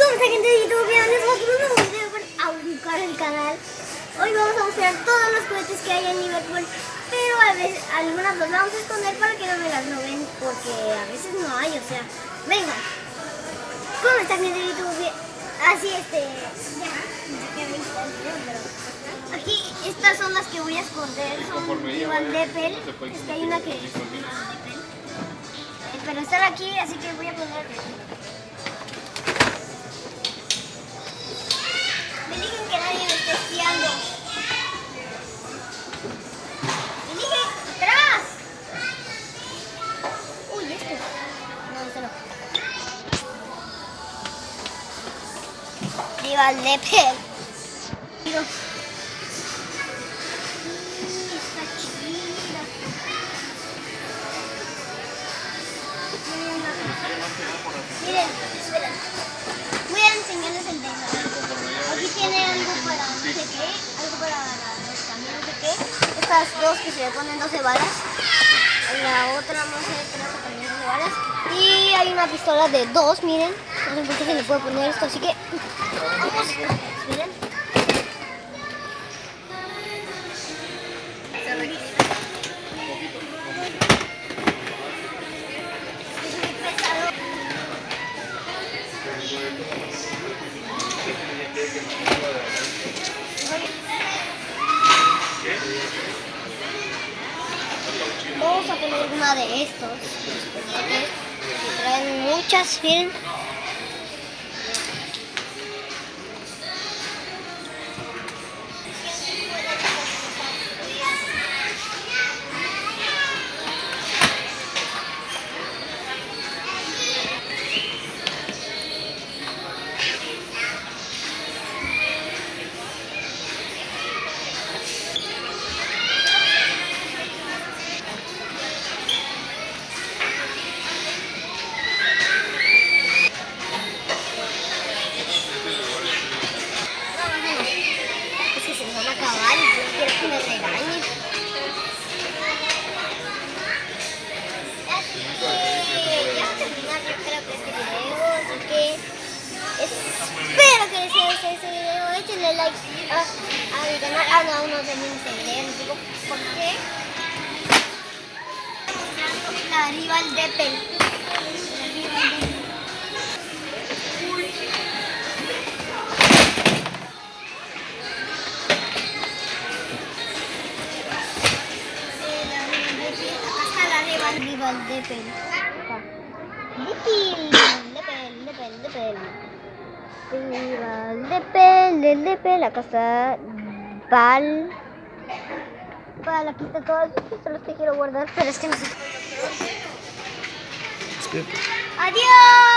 ¿Cómo está, gente de YouTube? Bienvenidos a otro nuevo video para buscar el canal. Hoy vamos a mostrar todos los juguetes que hay en Liverpool, pero a veces algunas los vamos a esconder para que no me las roben, porque a veces no hay, o sea, venga. ¿Cómo está, gente de YouTube? Así ya, no sé qué me está el video, pero aquí estas son las que voy a esconder, son igual de Pel. Es que hay una que es de Pel, pero están aquí, así que voy a poner. Me dicen que nadie me está espiando. Me dije, ¡atrás! Uy, este. No, este no. Rival de Pel. Está chida. Miren, espera. Voy a enseñarles el tema. Aquí tiene algo para no sé qué, algo para los camiones, no sé qué. Estas dos que se le ponen 12 balas. La otra no sé, creo que también 12 balas. Y hay una pistola de 2, miren. No sé por qué se le puede poner esto, así que vamos. Miren. Se requiere. Es muy pesado. Vamos a poner una de estos que traen muchas, miren. Es que se me van a acabar y yo quiero que me regañen. Ya va a terminar, yo creo que este video, así que espero que les haya gustado este video. Échenle like a mi canal. Ah, no, aún no termino este video, les digo por qué. La rival de Pel. Rival de Pel. Acá. De Pel. Rival de Pel. Acá está Pal. Aquí está todo. Estos son los que quiero guardar, pero es que no sé. Adiós.